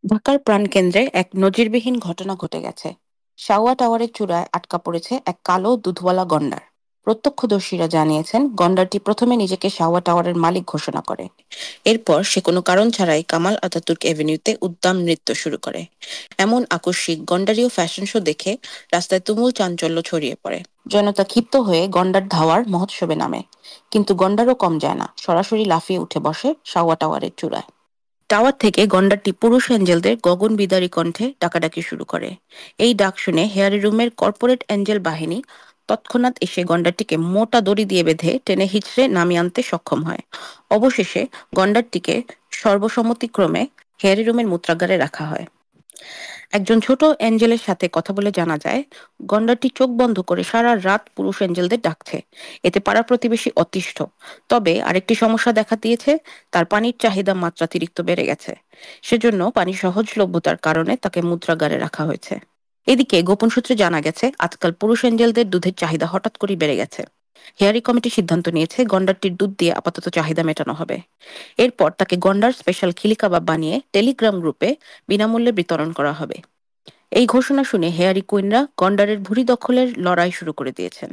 ঢাকার প্রাণকেন্দ্রে এক নজিরবিহীন ঘটনা ঘটে গেছে। শাওয়া টাওয়ারের চূড়ায় আটকা পড়েছে এক কালো দুধওয়ালা গন্ডার। প্রত্যক্ষদর্শীরা জানিয়েছেন গন্ডারটি প্রথমে নিজেকে শাওয়া টাওয়ারের মালিক ঘোষণা করে। এরপর সে কোনো কারণ ছাড়াই কামাল আতাতুর্ক এভিনিউতে উদ্দাম নৃত্য শুরু করে। এমন আকস্মিক গন্ডারীয় ফ্যাশন শো দেখে রাস্তায় তুমুল চাঞ্চল্য ছড়িয়ে পড়ে। জনতা ক্ষিপ্ত হয়ে গন্ডার ধাওয়ার মহোৎসবে নামে। কিন্তু গন্ডারও কম যায় না, সরাসরি লাফিয়ে উঠে বসে শাওয়া টাওয়ারের চূড়ায়। টাওয়ার থেকে গন্ডারটি পুরুষ এঞ্জেলদের গগন বিদারী কণ্ঠে ডাকাডাকি শুরু করে। এই ডাক শুনে হেয়ারি রুমের কর্পোরেট এঞ্জেল বাহিনী তৎক্ষণাৎ এসে গন্ডারটিকে মোটা দড়ি দিয়ে বেঁধে টেনে হিঁচড়ে নামিয়ে আনতে সক্ষম হয়। অবশেষে গন্ডারটিকে সর্বসম্মতিক্রমে হেয়ারি রুমের মুদ্রাগারে রাখা হয়। একজন ছোট এঞ্জেলের সাথে কথা বলে জানা যায়, গন্ডারটি চোখ বন্ধ করে সারা রাত পুরুষ এঞ্জেলদের ডাকছে। এতে পাড়া প্রতিবেশী অতিষ্ঠ। তবে আরেকটি সমস্যা দেখা দিয়েছে, তার পানির চাহিদা মাত্রাতিরিক্ত বেড়ে গেছে। সেজন্য পানি সহজলভ্যতার কারণে তাকে মুদ্রাগারে রাখা হয়েছে। এদিকে গোপন সূত্রে জানা গেছে, আজকাল পুরুষ এঞ্জেলদের দুধের চাহিদা হঠাৎ করে বেড়ে গেছে। হেয়ারি কমিটি সিদ্ধান্ত নিয়েছে গন্ডারটির দুধ দিয়ে আপাতত চাহিদা মেটানো হবে। এরপর তাকে গন্ডার স্পেশাল খিলি কাবাব বানিয়ে টেলিগ্রাম গ্রুপে বিনামূল্যে বিতরণ করা হবে। এই ঘোষণা শুনে হেয়ারি কুইনরা গন্ডারের ভুঁড়ি দখলের লড়াই শুরু করে দিয়েছেন।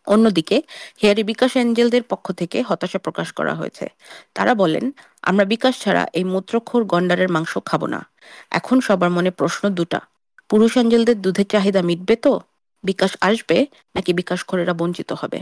অন্যদিকে হেয়ারি বিকাশ এঞ্জেলদের পক্ষ থেকে হতাশা প্রকাশ করা হয়েছে। তারা বলেন, আমরা বিকাশ ছাড়া এই মূত্রখোর গন্ডারের মাংস খাবো না। এখন সবার মনে প্রশ্ন দুটা: পুরুষ এঞ্জেলদের দুধের চাহিদা মিটবে তো? বিকাশ আসবে নাকি বিকাশখোরেরা বঞ্চিত হবে?